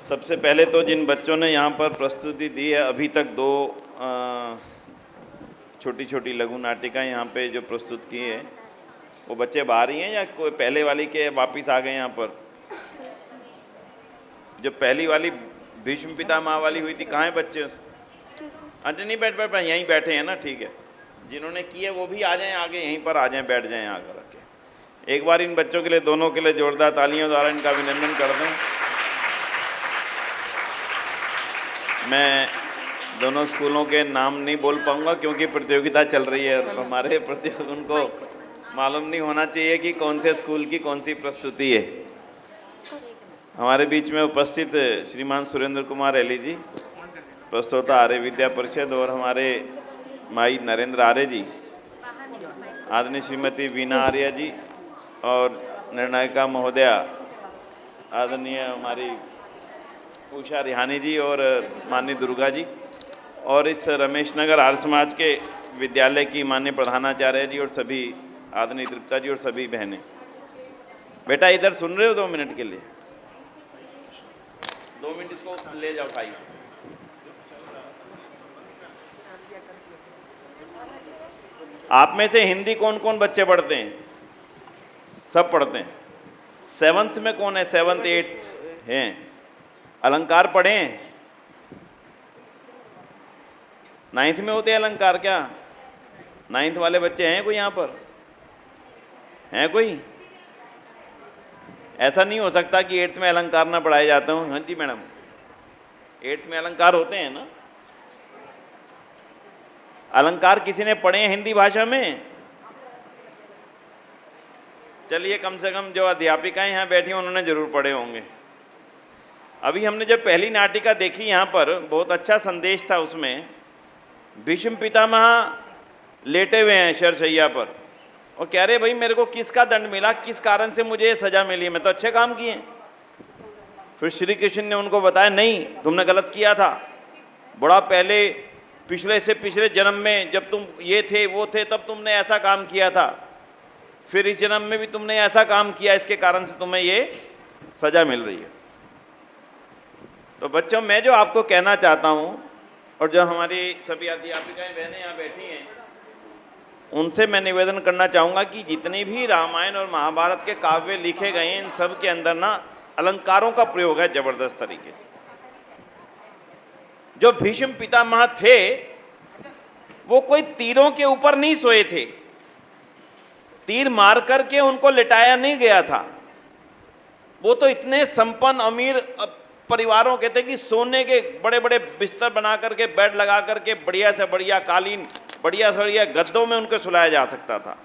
सबसे पहले तो जिन बच्चों ने यहाँ पर प्रस्तुति दी है, अभी तक दो छोटी छोटी लघु नाटिका यहाँ पे जो प्रस्तुत की है, वो बच्चे बाहर ही हैं या कोई पहले वाली के वापस आ गए यहाँ पर? जो पहली वाली भीष्म पितामह वाली हुई थी, कहाँ है बच्चे? अच्छा नहीं, बैठ बैठ यहीं बैठे हैं ना, ठीक है। जिन्होंने की है वो भी आ जाएं आगे, यहीं पर आ जाएं, बैठ जाएं आकर के। एक बार इन बच्चों के लिए, दोनों के लिए जोरदार तालियों द्वारा इनका अभिनंदन कर दें। मैं दोनों स्कूलों के नाम नहीं बोल पाऊंगा क्योंकि प्रतियोगिता चल रही है, और हमारे उनको मालूम नहीं होना चाहिए कि कौन से स्कूल की कौन सी प्रस्तुति है। हमारे बीच में उपस्थित श्रीमान सुरेंद्र कुमार एली जी, प्रस्तोता आर्य विद्या परिषद, और हमारे माई नरेंद्र आर्य जी, आदरणीय श्रीमती वीना आर्य जी, और निर्णायिका महोदया आदरणीय हमारी उषा रिहानी जी, और माननीय दुर्गा जी, और इस रमेश नगर आर्य समाज के विद्यालय की माननीय प्रधानाचार्य जी, और सभी आदरणीय तृप्ता जी, और सभी बहनें। बेटा इधर सुन रहे हो? 2 मिनट के लिए, 2 मिनट इसको ले जाओ भाई। आप में से हिंदी कौन कौन बच्चे पढ़ते हैं? सब पढ़ते हैं। 7th में कौन है? 7th 8th हैं? अलंकार पढ़े हैं? 9th में होते हैं अलंकार क्या? 9th वाले बच्चे हैं कोई यहाँ पर? हैं कोई? ऐसा नहीं हो सकता कि 8th में अलंकार ना पढ़ाए जाते हों। हाँ जी मैडम, 8th में अलंकार होते हैं ना? अलंकार किसी ने पढ़े हैं हिंदी भाषा में? चलिए, कम से कम जो अध्यापिकाएं यहाँ बैठी हैं उन्होंने जरूर पढ़े होंगे। अभी हमने जब पहली नाटिका देखी यहाँ पर, बहुत अच्छा संदेश था उसमें। भीष्म पितामह लेटे हुए हैं शरशैया पर और कह रहे भाई मेरे को किसका दंड मिला, किस कारण से मुझे ये सजा मिली, मैं तो अच्छे काम किए। फिर श्री कृष्ण ने उनको बताया, नहीं तुमने गलत किया था, बड़ा पहले पिछले से पिछले जन्म में जब तुम ये थे वो थे तब तुमने ऐसा काम किया था, फिर इस जन्म में भी तुमने ऐसा काम किया, इसके कारण से तुम्हें ये सजा मिल रही है। तो बच्चों, मैं जो आपको कहना चाहता हूँ, और जो हमारी सभी अध्यापिकाएं बहनें यहाँ बैठी हैं, उनसे मैं निवेदन करना चाहूँगा कि जितनी भी रामायण और महाभारत के काव्य लिखे गए हैं, इन सब के अंदर ना अलंकारों का प्रयोग है जबरदस्त तरीके से। जो भीष्म पितामह थे वो कोई तीरों के ऊपर नहीं सोए थे, तीर मार करके उनको लिटाया नहीं गया था। वो तो इतने संपन्न अमीर परिवारों के थे कि सोने के बड़े बड़े बिस्तर बना करके, बेड लगा करके, बढ़िया से बढ़िया कालीन, बढ़िया से बढ़िया गद्दों में उनको सुलाया जा सकता था।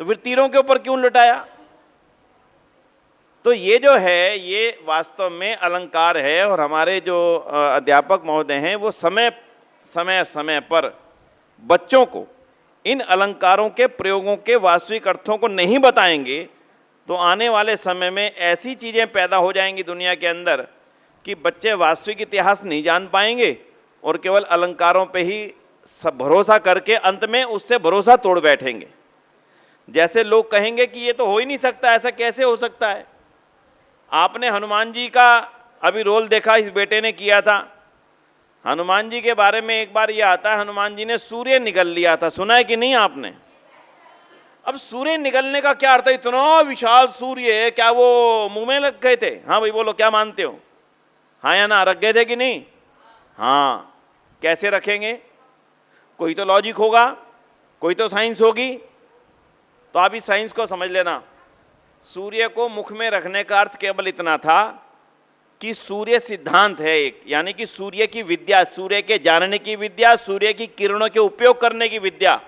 तो फिर तीरों के ऊपर क्यों लुटाया? तो ये जो है ये वास्तव में अलंकार है, और हमारे जो अध्यापक महोदय हैं वो समय समय पर बच्चों को इन अलंकारों के प्रयोगों के वास्तविक अर्थों को नहीं बताएंगे तो आने वाले समय में ऐसी चीज़ें पैदा हो जाएंगी दुनिया के अंदर कि बच्चे वास्तविक इतिहास नहीं जान पाएंगे और केवल अलंकारों पे ही सब भरोसा करके अंत में उससे भरोसा तोड़ बैठेंगे। जैसे लोग कहेंगे कि ये तो हो ही नहीं सकता, ऐसा कैसे हो सकता है। आपने हनुमान जी का अभी रोल देखा, इस बेटे ने किया था। हनुमान जी के बारे में एक बार ये आता है, हनुमान जी ने सूर्य निगल लिया था, सुना है कि नहीं आपने? अब सूर्य निगलने का क्या अर्थ है? इतना विशाल सूर्य, क्या वो मुंह में लग गए थे? हाँ भाई बोलो, क्या मानते हो? हाँ या ना, रख गए थे कि नहीं? हाँ। कैसे रखेंगे? कोई तो लॉजिक होगा, कोई तो साइंस होगी। तो आप इस साइंस को समझ लेना। सूर्य को मुख में रखने का अर्थ केवल इतना था कि सूर्य सिद्धांत है एक, यानी कि सूर्य की विद्या, सूर्य के जानने की विद्या, सूर्य की किरणों के उपयोग करने की विद्या,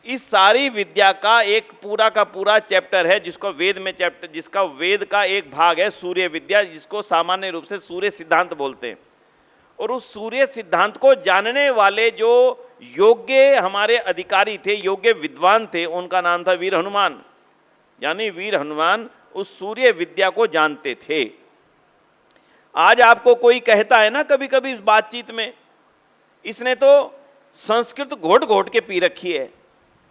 इस सारी विद्या का एक पूरा का पूरा चैप्टर है जिसको वेद में जिसका वेद का एक भाग है सूर्य विद्या, जिसको सामान्य रूप से सूर्य सिद्धांत बोलते हैं। और उस सूर्य सिद्धांत को जानने वाले जो योग्य हमारे अधिकारी थे, योग्य विद्वान थे, उनका नाम था वीर हनुमान। यानी वीर हनुमान उस सूर्य विद्या को जानते थे। आज आपको कोई कहता है ना कभी कभी इस बातचीत में, इसने तो संस्कृत घोट घोट के पी रखी है,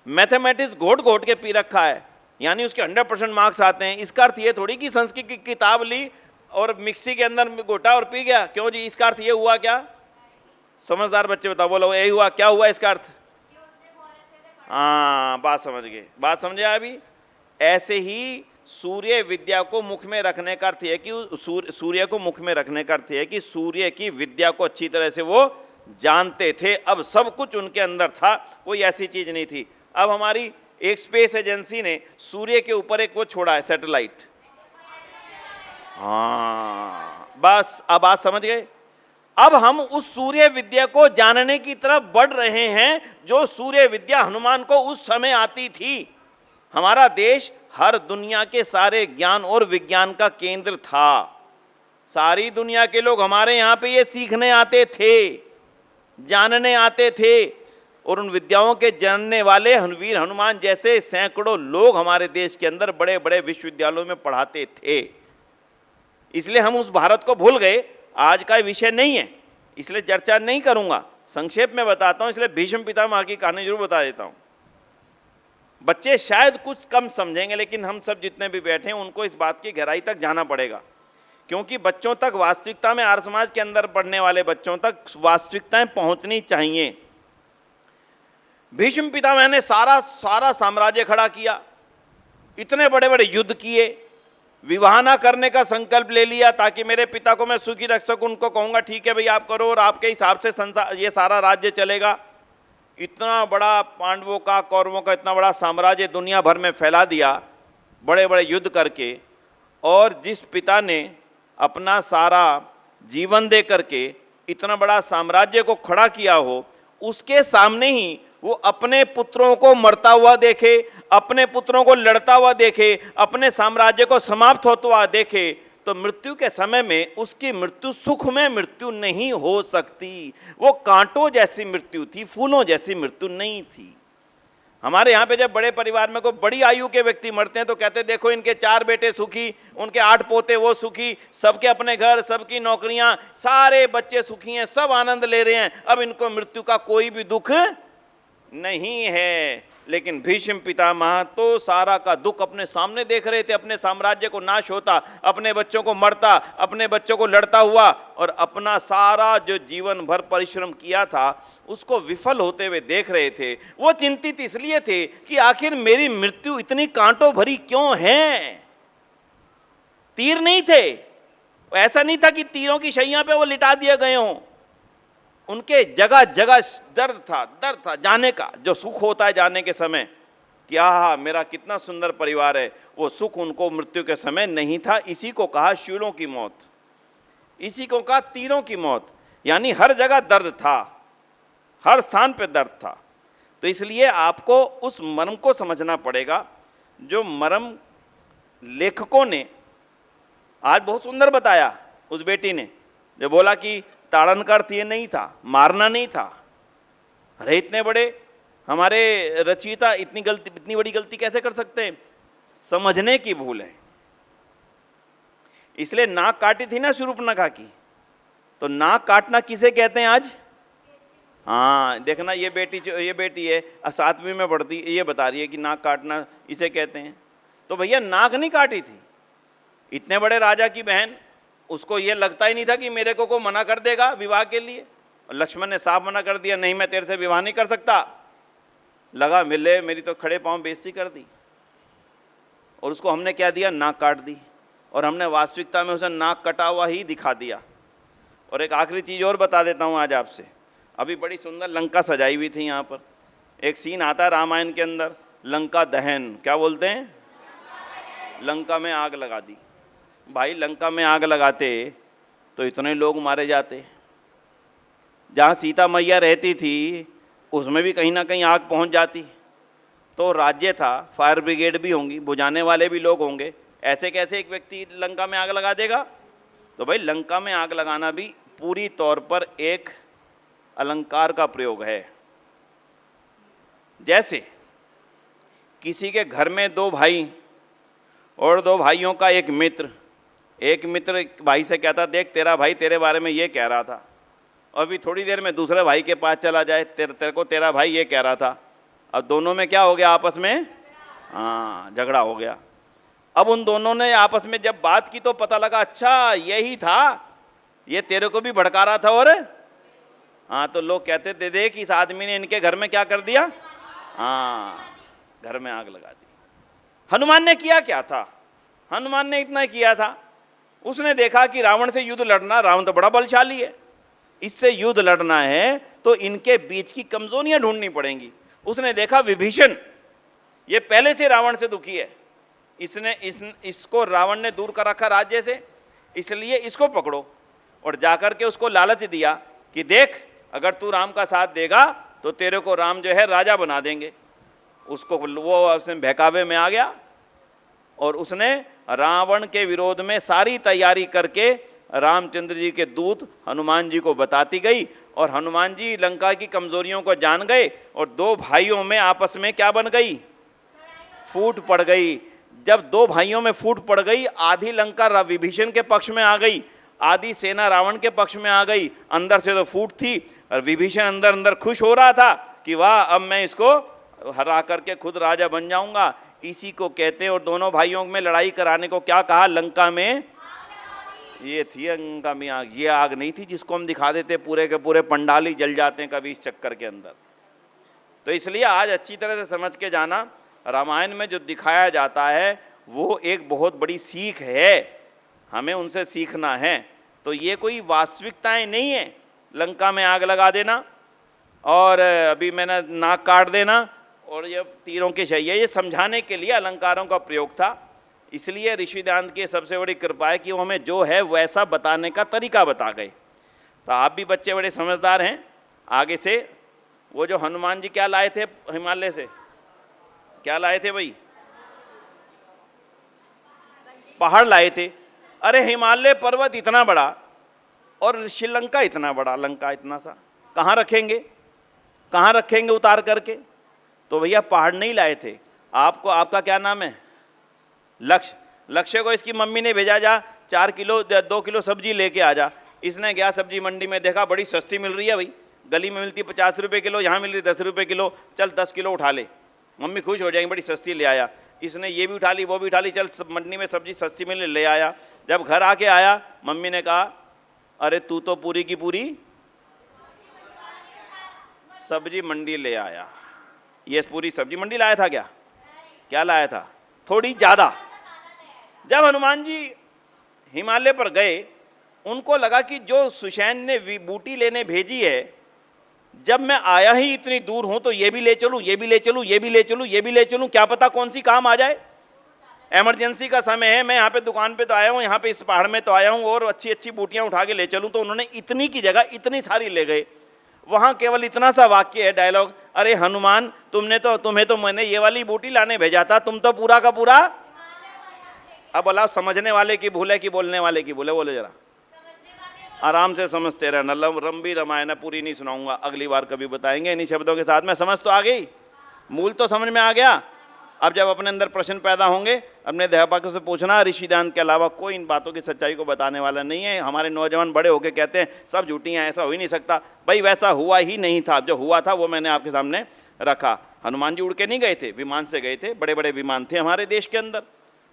मैथमेटिक्स घोट घोट के पी रखा है, यानी उसके 100% मार्क्स आते हैं। इसका अर्थ ये थोड़ी कि संस्कृत की किताब ली और मिक्सी के अंदर घोटा और पी गया, क्यों जी? इसका अर्थ ये हुआ क्या? समझदार बच्चे बताओ, बोलो यही हुआ, क्या हुआ इसका अर्थ? हाँ, बात समझ गए, बात समझे अभी? ऐसे ही सूर्य विद्या को मुख में रखने का अर्थ है कि सूर्य को मुख में रखने का अर्थ है कि सूर्य की विद्या को अच्छी तरह से वो जानते थे। अब सब कुछ उनके अंदर था, कोई ऐसी चीज नहीं थी। अब हमारी एक स्पेस एजेंसी ने सूर्य के ऊपर एक वो छोड़ा है, सैटेलाइट। हाँ, बस अब बात समझ गए। अब हम उस सूर्य विद्या को जानने की तरफ बढ़ रहे हैं, जो सूर्य विद्या हनुमान को उस समय आती थी। हमारा देश हर दुनिया के सारे ज्ञान और विज्ञान का केंद्र था। सारी दुनिया के लोग हमारे यहाँ पे ये सीखने आते थे, जानने आते थे, और उन विद्याओं के जानने वाले वीर हनुमान जैसे सैकड़ों लोग हमारे देश के अंदर बड़े बड़े विश्वविद्यालयों में पढ़ाते थे। इसलिए हम उस भारत को भूल गए। आज का विषय नहीं है, इसलिए चर्चा नहीं करूंगा, संक्षेप में बताता हूं। इसलिए भीष्म पितामह की कहानी जरूर बता देता हूं। बच्चे शायद कुछ कम समझेंगे, लेकिन हम सब जितने भी बैठे हैं उनको इस बात की गहराई तक जाना पड़ेगा, क्योंकि बच्चों तक वास्तविकता में, आर्य समाज के अंदर पढ़ने वाले बच्चों तक वास्तविकताएं पहुंचनी चाहिए। भीष्म पितामह ने सारा साम्राज्य खड़ा किया, इतने बड़े बड़े युद्ध किए, विवाह ना करने का संकल्प ले लिया ताकि मेरे पिता को मैं सुखी रख सकूं। उनको कहूंगा ठीक है भाई आप करो और आपके हिसाब से संसार, ये सारा राज्य चलेगा। इतना बड़ा पांडवों का, कौरवों का इतना बड़ा साम्राज्य दुनिया भर में फैला दिया, बड़े बड़े युद्ध करके। और जिस पिता ने अपना सारा जीवन दे करके इतना बड़ा साम्राज्य को खड़ा किया हो, उसके सामने ही वो अपने पुत्रों को मरता हुआ देखे, अपने पुत्रों को लड़ता हुआ देखे, अपने साम्राज्य को समाप्त होता हुआ देखे, तो मृत्यु के समय में उसकी मृत्यु सुख में मृत्यु नहीं हो सकती। वो कांटों जैसी मृत्यु थी, फूलों जैसी मृत्यु नहीं थी। हमारे यहाँ पे जब बड़े परिवार में कोई बड़ी आयु के व्यक्ति मरते हैं तो कहते हैं देखो इनके 4 बेटे सुखी, उनके 8 पोते वो सुखी, सबके अपने घर, सबकी नौकरियां, सारे बच्चे सुखी हैं, सब आनंद ले रहे हैं, अब इनको मृत्यु का कोई भी दुख नहीं है। लेकिन भीष्म पितामह तो सारा का दुख अपने सामने देख रहे थे, अपने साम्राज्य को नाश होता, अपने बच्चों को मरता, अपने बच्चों को लड़ता हुआ, और अपना सारा जो जीवन भर परिश्रम किया था उसको विफल होते हुए देख रहे थे। वो चिंतित इसलिए थे कि आखिर मेरी मृत्यु इतनी कांटों भरी क्यों है। तीर नहीं थे, ऐसा नहीं था कि तीरों की शैया पे वो लिटा दिए गए हों। उनके जगह जगह दर्द था जाने का, जो सुख होता है जाने के समय कि आहा मेरा कितना सुंदर परिवार है, वो सुख उनको मृत्यु के समय नहीं था। इसी को कहा शूलों की मौत, इसी को कहा तीरों की मौत। यानी हर जगह दर्द था, हर स्थान पे दर्द था। तो इसलिए आपको उस मर्म को समझना पड़ेगा, जो मर्म लेखकों ने आज बहुत सुंदर बताया। उस बेटी ने जो बोला कि ताड़न का अर्थ ये नहीं था, मारना नहीं था। अरे इतने बड़े हमारे रचयिता इतनी बड़ी गलती कैसे कर सकते हैं? समझने की भूल है। इसलिए नाक काटी थी ना शूर्पणखा की, तो नाक काटना किसे कहते हैं आज? हाँ देखना, ये बेटी है 7वीं में पढ़ती, ये बता रही है कि नाक काटना इसे कहते हैं। तो भैया नाक नहीं काटी थी। इतने बड़े राजा की बहन, उसको ये लगता ही नहीं था कि मेरे को मना कर देगा विवाह के लिए। लक्ष्मण ने साफ मना कर दिया, नहीं मैं तेरे से विवाह नहीं कर सकता। लगा मिले, मेरी तो खड़े पांव बेइज्जती कर दी, और उसको हमने क्या दिया? नाक काट दी। और हमने वास्तविकता में उसे नाक कटा हुआ ही दिखा दिया। और एक आखिरी चीज़ और बता देता हूँ आज आपसे। अभी बड़ी सुंदर लंका सजाई हुई थी। यहाँ पर एक सीन आता है रामायण के अंदर, लंका दहन, क्या बोलते हैं? लंका में आग लगा दी। भाई लंका में आग लगाते तो इतने लोग मारे जाते। जहाँ सीता मैया रहती थी उसमें भी कहीं ना कहीं आग पहुँच जाती। तो राज्य था, फायर ब्रिगेड भी होंगी, बुझाने वाले भी लोग होंगे। ऐसे कैसे एक व्यक्ति लंका में आग लगा देगा? तो भाई लंका में आग लगाना भी पूरी तौर पर एक अलंकार का प्रयोग है। जैसे किसी के घर में 2 भाई और 2 भाइयों का एक मित्र भाई से कहता देख तेरा भाई तेरे बारे में ये कह रहा था, और अभी थोड़ी देर में दूसरे भाई के पास चला जाए, तेरे को तेरा भाई ये कह रहा था। अब दोनों में क्या हो गया? आपस में हाँ झगड़ा हो गया। अब उन दोनों ने आपस में जब बात की तो पता लगा अच्छा यही था, ये तेरे को भी भड़का रहा था। और हाँ, तो लोग कहते थे देख इस आदमी ने इनके घर में क्या कर दिया, हाँ घर में आग लगा दी। हनुमान ने किया क्या था? हनुमान ने इतना किया था, उसने देखा कि रावण से युद्ध लड़ना, रावण तो बड़ा बलशाली है, इससे युद्ध लड़ना है तो इनके बीच की कमजोरियां ढूंढनी पड़ेंगी। उसने देखा विभीषण ये पहले से रावण से दुखी है, इसको रावण ने दूर कर रखा राज्य से, इसलिए इसको पकड़ो। और जाकर के उसको लालच दिया कि देख अगर तू राम का साथ देगा तो तेरे को राम जो है राजा बना देंगे। उसको वो उसने बहकावे में आ गया और उसने रावण के विरोध में सारी तैयारी करके रामचंद्र जी के दूत हनुमान जी को बताती गई। और हनुमान जी लंका की कमजोरियों को जान गए और दो भाइयों में आपस में क्या बन गई, फूट पड़ गई। जब दो भाइयों में फूट पड़ गई, आधी लंका विभीषण के पक्ष में आ गई, आधी सेना रावण के पक्ष में आ गई। अंदर से तो फूट थी और विभीषण अंदर अंदर खुश हो रहा था कि वाह अब मैं इसको हरा करके खुद राजा बन जाऊंगा। इसी को कहते हैं। और दोनों भाइयों में लड़ाई कराने को क्या कहा, लंका में ये थी लंका में आग। ये आग नहीं थी जिसको हम दिखा देते पूरे के पूरे पंडाल ही जल जाते हैं कभी इस चक्कर के अंदर। तो इसलिए आज अच्छी तरह से समझ के जाना, रामायण में जो दिखाया जाता है वो एक बहुत बड़ी सीख है, हमें उनसे सीखना है। तो ये कोई वास्तविकताएं नहीं है, लंका में आग लगा देना और अभी मैंने नाक काट देना और ये तीरों के शैया, ये समझाने के लिए अलंकारों का प्रयोग था। इसलिए ऋषि दयानंद की सबसे बड़ी कृपा है कि वो हमें जो है वैसा बताने का तरीका बता गए। तो आप भी बच्चे बड़े समझदार हैं। आगे से वो जो हनुमान जी क्या लाए थे हिमालय से, क्या लाए थे भाई, पहाड़ लाए थे। अरे हिमालय पर्वत इतना बड़ा और श्रीलंका इतना बड़ा, लंका इतना सा, कहाँ रखेंगे, कहाँ रखेंगे उतार करके? तो भैया पहाड़ नहीं लाए थे। आपको, आपका क्या नाम है, लक्ष्य। लक्ष्य को इसकी मम्मी ने भेजा, जा 4 किलो 2 किलो सब्जी लेके आ जा। इसने गया सब्जी मंडी में, देखा बड़ी सस्ती मिल रही है भाई, गली में मिलती 50 रुपये किलो, यहाँ मिल रही 10 रुपये किलो, चल 10 किलो उठा ले, मम्मी खुश हो जाएंगी, बड़ी सस्ती ले आया। इसने ये भी उठा ली वो भी उठा ली, चल मंडी में सब्जी सस्ती मिल ले आया। जब घर आके आया मम्मी ने कहा अरे तू तो पूरी की पूरी सब्जी मंडी ले आया। ये पूरी सब्जी मंडी लाया था क्या, क्या लाया था, थोड़ी ज़्यादा। जब हनुमान जी हिमालय पर गए, उनको लगा कि जो सुशैन ने बूटी लेने भेजी है, जब मैं आया ही इतनी दूर हूं तो ये भी ले चलूं, ये भी ले चलूं, ये भी ले चलूं, ये भी ले चलूं, क्या पता कौन सी काम आ जाए, इमरजेंसी का समय है, मैं यहाँ पे दुकान पे तो आया हूँ, यहाँ पे इस पहाड़ में तो आया हूँ और अच्छी अच्छी बूटियाँ उठा के ले चलूँ। तो उन्होंने इतनी की जगह इतनी सारी ले गए। वहाँ केवल इतना सा वाक्य है, डायलॉग, अरे हनुमान तुम्हें तो मैंने ये वाली बूटी लाने भेजा था, तुम तो पूरा का पूरा। अब बोला समझने वाले की भूल है कि बोलने वाले की भूल है, बोले जरा आराम से समझते रहना। लंबी रामायण पूरी नहीं सुनाऊंगा, अगली बार कभी बताएंगे। इन्हीं शब्दों के साथ में समझ तो आ गई, मूल तो समझ में आ गया। अब जब अपने अंदर प्रश्न पैदा होंगे, अपने अध्यापकों से पूछना। ऋषि दयानंद के अलावा कोई इन बातों की सच्चाई को बताने वाला नहीं है। हमारे नौजवान बड़े होकर कहते हैं सब झूठी हैं, ऐसा हो ही नहीं सकता। भाई वैसा हुआ ही नहीं था, जो हुआ था वो मैंने आपके सामने रखा। हनुमान जी उड़ के नहीं गए थे, विमान से गए थे। बड़े बड़े विमान थे हमारे देश के अंदर,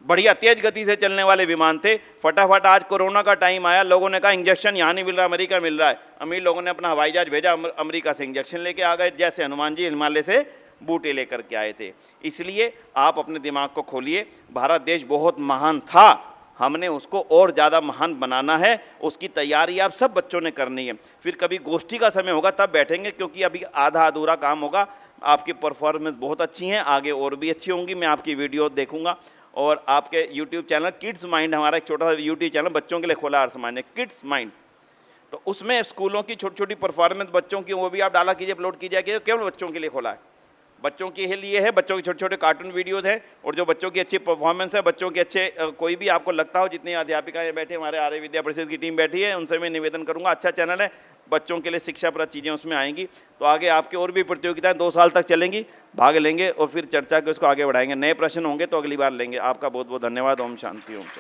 बढ़िया तेज गति से चलने वाले विमान थे। फटाफट आज कोरोना का टाइम आया, लोगों ने कहा इंजेक्शन यहाँ नहीं मिल रहा, अमेरिका मिल रहा है। अमीर लोगों ने अपना हवाई जहाज भेजा, अमेरिका से इंजेक्शन लेके आ गए, जैसे हनुमान जी हिमालय से बूटे लेकर के आए थे। इसलिए आप अपने दिमाग को खोलिए। भारत देश बहुत महान था, हमने उसको और ज़्यादा महान बनाना है। उसकी तैयारी आप सब बच्चों ने करनी है। फिर कभी गोष्ठी का समय होगा तब बैठेंगे, क्योंकि अभी आधा अधूरा काम होगा। आपकी परफॉर्मेंस बहुत अच्छी हैं, आगे और भी अच्छी होंगी। मैं आपकी वीडियो देखूंगा। और आपके यूट्यूब चैनल किड्स माइंड, हमारा एक छोटा सा यूट्यूब चैनल बच्चों के लिए खोला है, सामान्य किड्स माइंड। तो उसमें स्कूलों की छोटी छोटी परफॉर्मेंस बच्चों की, वो भी आप डाला कीजिए, अपलोड कीजिए। केवल बच्चों के लिए खोला है, बच्चों के लिए है। बच्चों के छोटे छोटे कार्टून वीडियोस हैं, और जो बच्चों की अच्छी परफॉर्मेंस है, बच्चों के अच्छे कोई भी आपको लगता हो, जितनी अध्यापिकाएं बैठे, हमारे आर्य विद्या परिषद की टीम बैठी है, उनसे मैं निवेदन करूंगा, अच्छा चैनल है, बच्चों के लिए शिक्षाप्रद चीज़ें उसमें आएंगी। तो आगे आपके और भी प्रतियोगिताएं 2 साल तक चलेंगी, भाग लेंगे और फिर चर्चा के उसको आगे बढ़ाएंगे। नए प्रश्न होंगे तो अगली बार लेंगे। आपका बहुत बहुत धन्यवाद। ओम शांति, ओम शांति।